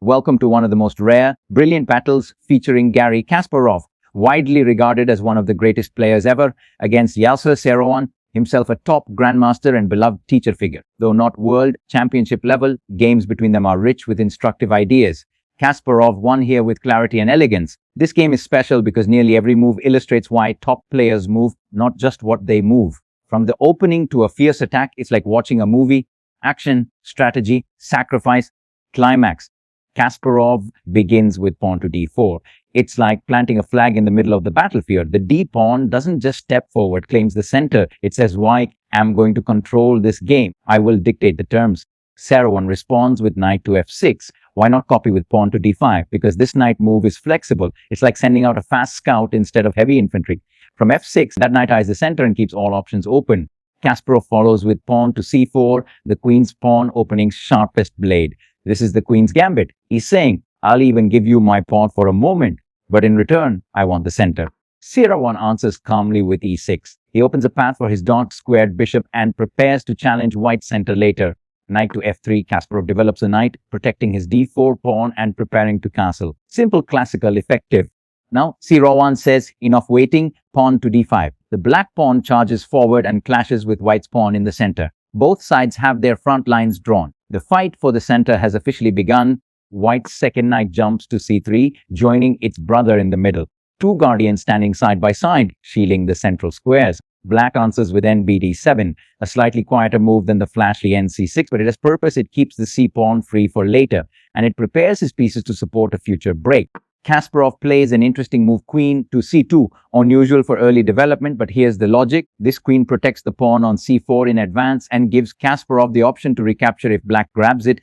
Welcome to one of the most rare, brilliant battles featuring Garry Kasparov, widely regarded as one of the greatest players ever, against Yasser Seirawan, himself a top grandmaster and beloved teacher figure. Though not world championship level, games between them are rich with instructive ideas. Kasparov won here with clarity and elegance. This game is special because nearly every move illustrates why top players move, not just what they move. From the opening to a fierce attack, it's like watching a movie. Action, strategy, sacrifice, climax. Kasparov begins with pawn to d4. It's like planting a flag in the middle of the battlefield. The d pawn doesn't just step forward, claims the center. It says, "Why am going to control this game? I will dictate the terms." Seirawan responds with knight to f6. Why not copy with pawn to d5? Because this knight move is flexible. It's like sending out a fast scout instead of heavy infantry. From f6, that knight eyes the center and keeps all options open. Kasparov follows with pawn to c4, the queen's pawn opening sharpest blade. This is the queen's gambit. He's saying, "I'll even give you my pawn for a moment, but in return, I want the center." Seirawan answers calmly with e6. He opens a path for his dark-squared bishop and prepares to challenge white's center later. Knight to f3, Kasparov develops a knight, protecting his d4 pawn and preparing to castle. Simple, classical, effective. Now, Seirawan says, "Enough waiting, pawn to d5. The black pawn charges forward and clashes with white's pawn in the center. Both sides have their front lines drawn. The fight for the center has officially begun. White's second knight jumps to c3, joining its brother in the middle. Two guardians standing side by side, shielding the central squares. Black answers with nbd7, a slightly quieter move than the flashy nc6, but it has purpose. It keeps the c-pawn free for later, and it prepares his pieces to support a future break. Kasparov plays an interesting move, queen to c2, unusual for early development, but here's the logic. This queen protects the pawn on c4 in advance and gives Kasparov the option to recapture if black grabs it.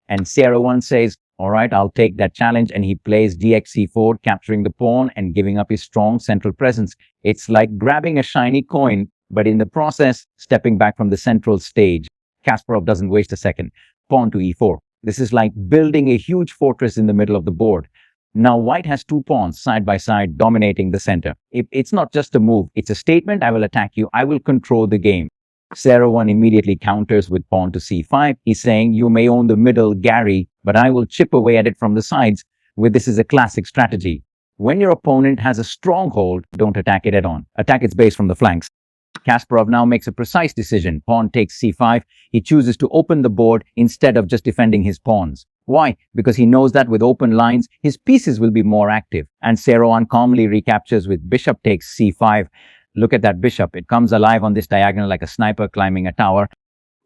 And Seirawan says, "All right, I'll take that challenge," and he plays dxc4, capturing the pawn and giving up his strong central presence. It's like grabbing a shiny coin, but in the process, stepping back from the central stage. Kasparov doesn't waste a second. Pawn to e4. This is like building a huge fortress in the middle of the board. Now, white has two pawns side by side dominating the center. It's not just a move, it's a statement. "I will attack you, I will control the game." Seirawan immediately counters with pawn to c5. He's saying, "You may own the middle, Garry, but I will chip away at it from the sides." This is a classic strategy. When your opponent has a stronghold, don't attack it head-on. Attack its base from the flanks. Kasparov now makes a precise decision. Pawn takes c5. He chooses to open the board instead of just defending his pawns. Why? Because he knows that with open lines, his pieces will be more active. And Seirawan calmly recaptures with bishop takes c5. Look at that bishop. It comes alive on this diagonal like a sniper climbing a tower.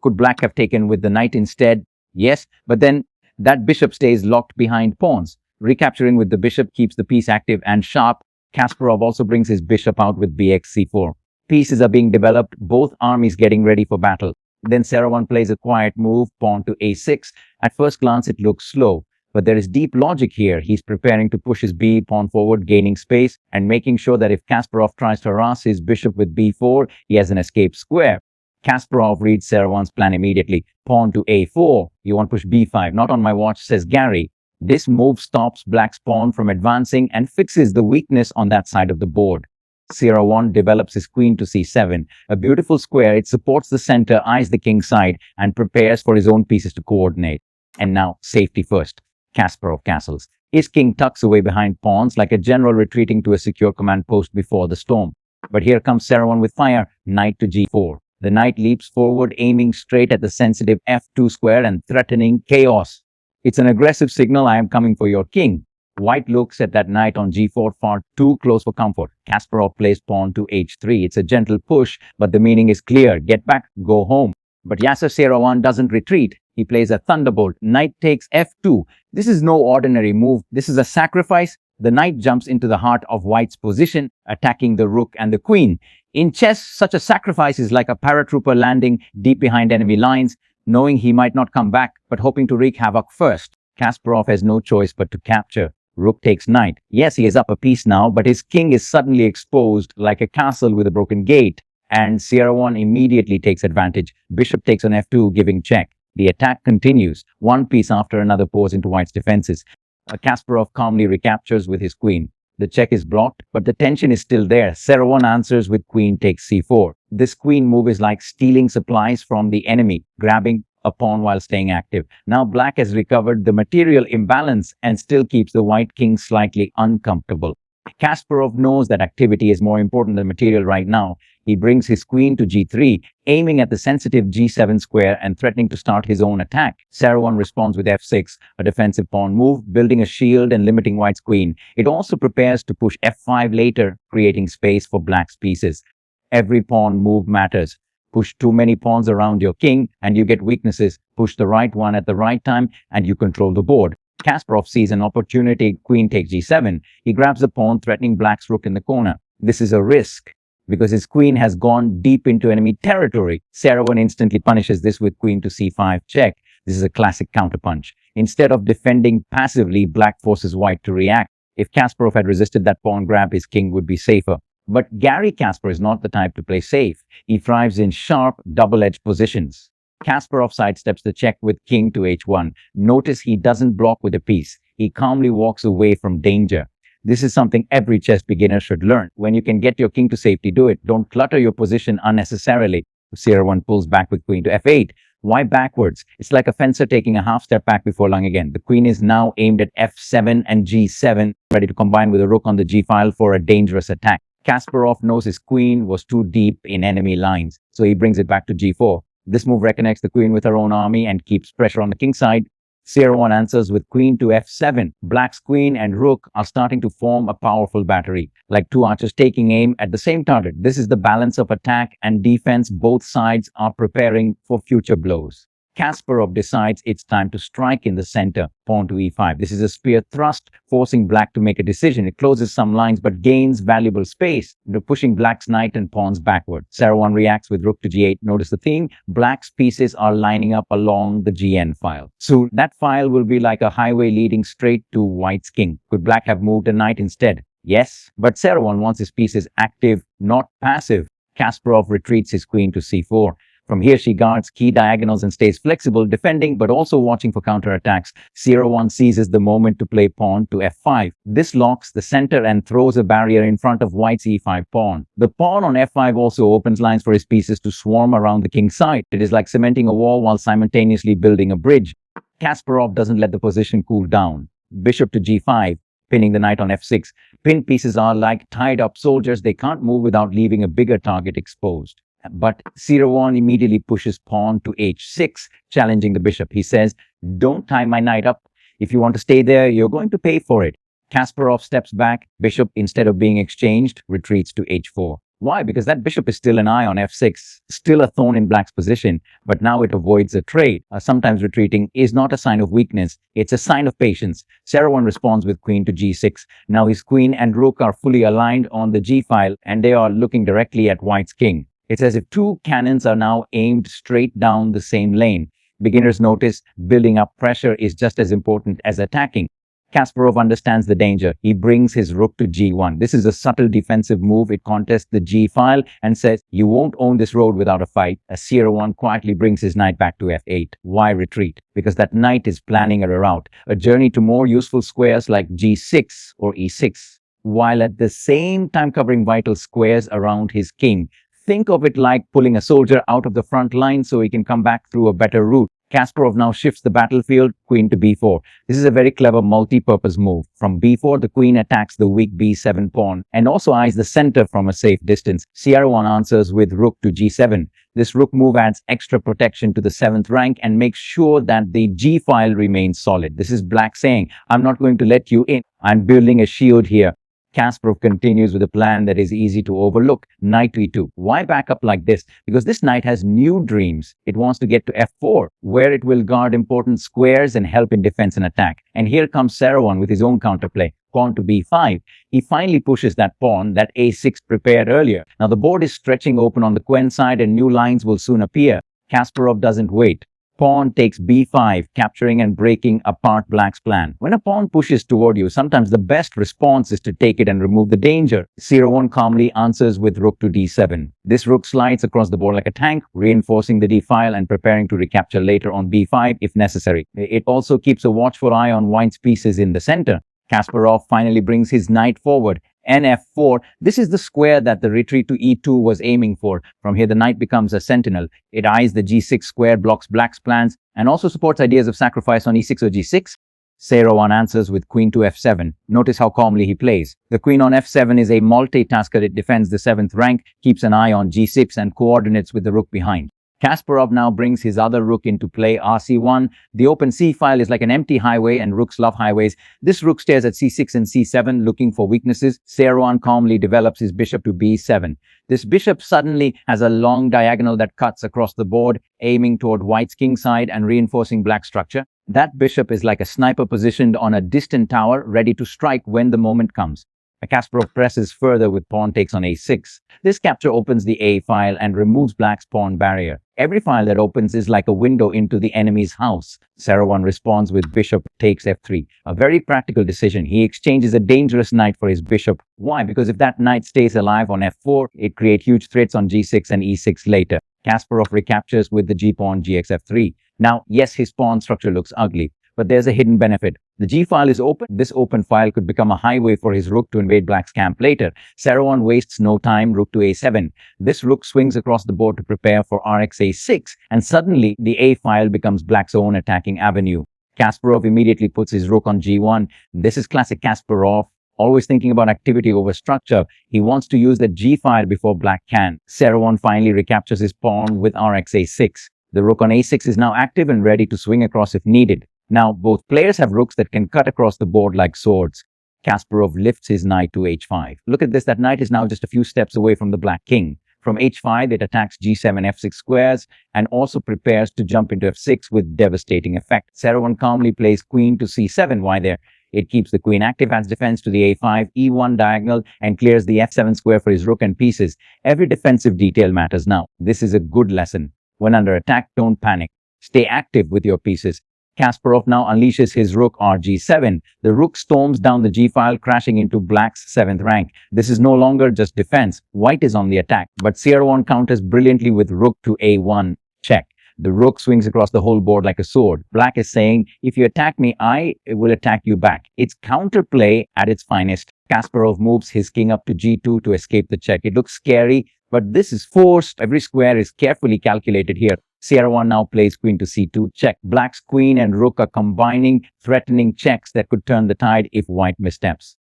Could black have taken with the knight instead? Yes, but then that bishop stays locked behind pawns. Recapturing with the bishop keeps the piece active and sharp. Kasparov also brings his bishop out with bxc4. Pieces are being developed, both armies getting ready for battle. Then Seirawan plays a quiet move, pawn to a6. At first glance, it looks slow, but there is deep logic here. He's preparing to push his b pawn forward, gaining space, and making sure that if Kasparov tries to harass his bishop with b4, he has an escape square. Kasparov reads Seirawan's plan immediately. Pawn to a4. You want to push b5. "Not on my watch," says Garry. This move stops black's pawn from advancing and fixes the weakness on that side of the board. Seirawan develops his queen to c7, a beautiful square. It supports the center, eyes the king's side, and prepares for his own pieces to coordinate. And now, safety first. Kasparov castles. His king tucks away behind pawns like a general retreating to a secure command post before the storm. But here comes Seirawan with fire, knight to g4. The knight leaps forward, aiming straight at the sensitive f2 square and threatening chaos. It's an aggressive signal, "I am coming for your king." White looks at that knight on g4 far too close for comfort. Kasparov plays pawn to h3. It's a gentle push, but the meaning is clear. Get back, go home. But Yasser Seirawan doesn't retreat. He plays a thunderbolt. Knight takes f2. This is no ordinary move. This is a sacrifice. The knight jumps into the heart of white's position, attacking the rook and the queen. In chess, such a sacrifice is like a paratrooper landing deep behind enemy lines, knowing he might not come back, but hoping to wreak havoc first. Kasparov has no choice but to capture. Rook takes knight. Yes, he is up a piece now, but his king is suddenly exposed like a castle with a broken gate. And Seirawan immediately takes advantage. Bishop takes on f2, giving check. The attack continues. One piece after another pours into white's defenses. Kasparov calmly recaptures with his queen. The check is blocked, but the tension is still there. Seirawan answers with queen takes c4. This queen move is like stealing supplies from the enemy, grabbing a pawn while staying active. Now black has recovered the material imbalance and still keeps the white king slightly uncomfortable. Kasparov knows that activity is more important than material right now. He brings his queen to g3, aiming at the sensitive g7 square and threatening to start his own attack. Seirawan responds with f6, a defensive pawn move, building a shield and limiting white's queen. It also prepares to push f5 later, creating space for black's pieces. Every pawn move matters. Push too many pawns around your king and you get weaknesses. Push the right one at the right time and you control the board. Kasparov sees an opportunity, queen takes g7. He grabs the pawn, threatening black's rook in the corner. This is a risk because his queen has gone deep into enemy territory. Seirawan instantly punishes this with queen to c5 check. This is a classic counterpunch. Instead of defending passively, black forces white to react. If Kasparov had resisted that pawn grab, his king would be safer. But Garry Kasparov is not the type to play safe. He thrives in sharp, double-edged positions. Kasparov sidesteps the check with king to h1. Notice he doesn't block with a piece. He calmly walks away from danger. This is something every chess beginner should learn. When you can get your king to safety, do it. Don't clutter your position unnecessarily. Seirawan pulls back with queen to f8. Why backwards? It's like a fencer taking a half step back before lung again. The queen is now aimed at f7 and g7, ready to combine with a rook on the g-file for a dangerous attack. Kasparov knows his queen was too deep in enemy lines, so he brings it back to g4. This move reconnects the queen with her own army and keeps pressure on the king side. Seirawan answers with queen to f7. Black's queen and rook are starting to form a powerful battery, like two archers taking aim at the same target. This is the balance of attack and defense. Both sides are preparing for future blows. Kasparov decides it's time to strike in the center, pawn to e5. This is a spear thrust, forcing black to make a decision. It closes some lines but gains valuable space, pushing black's knight and pawns backward. Seirawan reacts with rook to g8. Notice the theme, black's pieces are lining up along the gn file. Soon, that file will be like a highway leading straight to white's king. Could black have moved a knight instead? Yes, but Seirawan wants his pieces active, not passive. Kasparov retreats his queen to c4. From here, she guards key diagonals and stays flexible, defending but also watching for counterattacks. Seirawan seizes the moment to play pawn to f5. This locks the center and throws a barrier in front of white's e5 pawn. The pawn on f5 also opens lines for his pieces to swarm around the king's side. It is like cementing a wall while simultaneously building a bridge. Kasparov doesn't let the position cool down. Bishop to g5. Pinning the knight on f6. Pinned pieces are like tied-up soldiers. They can't move without leaving a bigger target exposed. But Seirawan immediately pushes pawn to h6, challenging the bishop. He says, don't tie my knight up. If you want to stay there, you're going to pay for it. Kasparov steps back. Bishop, instead of being exchanged, retreats to h4. Why? Because that bishop is still an eye on f6, still a thorn in black's position, but now it avoids a trade. Sometimes retreating is not a sign of weakness, it's a sign of patience. Seirawan responds with queen to g6. Now his queen and rook are fully aligned on the g-file, and they are looking directly at white's king. It's as if two cannons are now aimed straight down the same lane. Beginners notice building up pressure is just as important as attacking. Kasparov understands the danger. He brings his rook to g1. This is a subtle defensive move. It contests the g-file and says, you won't own this road without a fight. Seirawan quietly brings his knight back to f8. Why retreat? Because that knight is planning a route, a journey to more useful squares like g6 or e6, while at the same time covering vital squares around his king. Think of it like pulling a soldier out of the front line so he can come back through a better route. Kasparov now shifts the battlefield, queen to b4. This is a very clever multi-purpose move. From b4, the queen attacks the weak b7 pawn and also eyes the center from a safe distance. Seirawan answers with rook to g7. This rook move adds extra protection to the 7th rank and makes sure that the g-file remains solid. This is black saying, I'm not going to let you in. I'm building a shield here. Kasparov continues with a plan that is easy to overlook. Knight to e2. Why back up like this? Because this knight has new dreams. It wants to get to f4, where it will guard important squares and help in defense and attack. And here comes Seirawan with his own counterplay. Pawn to b5. He finally pushes that pawn that a6 prepared earlier. Now the board is stretching open on the queen side and new lines will soon appear. Kasparov doesn't wait. Pawn takes b5, capturing and breaking apart black's plan. When a pawn pushes toward you, sometimes the best response is to take it and remove the danger. Seirawan calmly answers with rook to d7. This rook slides across the board like a tank, reinforcing the d-file and preparing to recapture later on b5 if necessary. It also keeps a watchful eye on white's pieces in the center. Kasparov finally brings his knight forward. Nf4. This is the square that the retreat to e2 was aiming for. From here, the knight becomes a sentinel. It eyes the g6 square, blocks black's plans, and also supports ideas of sacrifice on e6 or g6. Seirawan answers with queen to f7. Notice how calmly he plays. The queen on f7 is a multitasker. It defends the 7th rank, keeps an eye on g6, and coordinates with the rook behind. Kasparov now brings his other rook into play, rc1. The open c file is like an empty highway, and rooks love highways. This rook stares at c6 and c7, looking for weaknesses. Seirawan calmly develops his bishop to b7. This bishop suddenly has a long diagonal that cuts across the board, aiming toward white's king side and reinforcing black structure. That bishop is like a sniper positioned on a distant tower, ready to strike when the moment comes. Kasparov presses further with pawn takes on a6. This capture opens the a file and removes black's pawn barrier. Every file that opens is like a window into the enemy's house. Seirawan responds with bishop takes f3. A very practical decision. He exchanges a dangerous knight for his bishop. Why? Because if that knight stays alive on f4, it creates huge threats on g6 and e6 later. Kasparov recaptures with the g-pawn gx-f3. Now, yes, his pawn structure looks ugly, but there's a hidden benefit. The g-file is open. This open file could become a highway for his rook to invade black's camp later. Seirawan wastes no time, rook to a7. This rook swings across the board to prepare for rx a6, and suddenly the a file becomes black's own attacking avenue. Kasparov immediately puts his rook on g1. This is classic Kasparov, always thinking about activity over structure. He wants to use the g-file before black can. Seirawan finally recaptures his pawn with rx a6. The rook on a6 is now active and ready to swing across if needed. Now, both players have rooks that can cut across the board like swords. Kasparov lifts his knight to h5. Look at this, that knight is now just a few steps away from the black king. From h5, it attacks g7, f6 squares, and also prepares to jump into f6 with devastating effect. Seirawan calmly plays queen to c7. Why there? It keeps the queen active, adds defense to the a5, e1 diagonal, and clears the f7 square for his rook and pieces. Every defensive detail matters now. This is a good lesson. When under attack, don't panic. Stay active with your pieces. Kasparov now unleashes his rook rg7. The rook storms down the g-file, crashing into black's 7th rank. This is no longer just defense. White is on the attack, but Seirawan counters brilliantly with rook to a1, check. The rook swings across the whole board like a sword. Black is saying, if you attack me, I will attack you back. It's counterplay at its finest. Kasparov moves his king up to g2 to escape the check. It looks scary, but this is forced. Every square is carefully calculated here. Seirawan now plays queen to c2, check. Black's queen and rook are combining, threatening checks that could turn the tide if white missteps.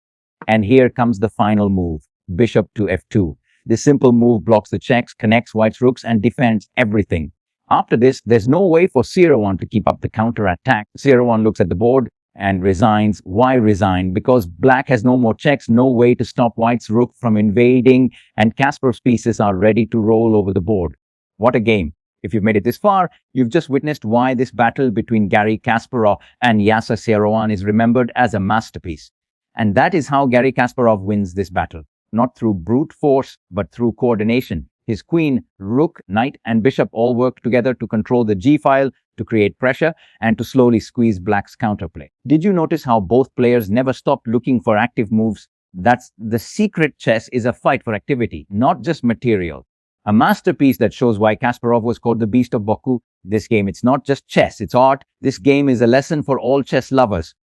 And here comes the final move, bishop to f2. This simple move blocks the checks, connects white's rooks, and defends everything. After this, there's no way for Seirawan to keep up the counter-attack. Seirawan looks at the board and resigns. Why resign? Because black has no more checks, no way to stop white's rook from invading, and Kasparov's pieces are ready to roll over the board. What a game. If you've made it this far, you've just witnessed why this battle between Garry Kasparov and Yasser Seirawan is remembered as a masterpiece. And that is how Garry Kasparov wins this battle. Not through brute force, but through coordination. His queen, rook, knight, and bishop all work together to control the g-file, to create pressure, and to slowly squeeze black's counterplay. Did you notice how both players never stopped looking for active moves? That's the secret. Chess is a fight for activity, not just material. A masterpiece that shows why Kasparov was called the Beast of Baku. This game, it's not just chess, it's art. This game is a lesson for all chess lovers.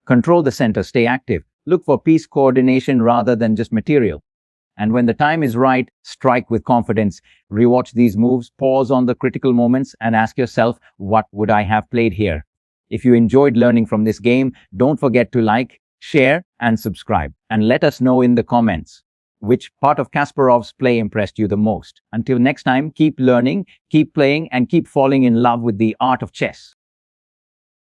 Control the center, stay active. Look for piece coordination rather than just material. And when the time is right, strike with confidence. Rewatch these moves, pause on the critical moments, and ask yourself, what would I have played here? If you enjoyed learning from this game, don't forget to like, share, and subscribe. And let us know in the comments which part of Kasparov's play impressed you the most. Until next time, keep learning, keep playing, and keep falling in love with the art of chess.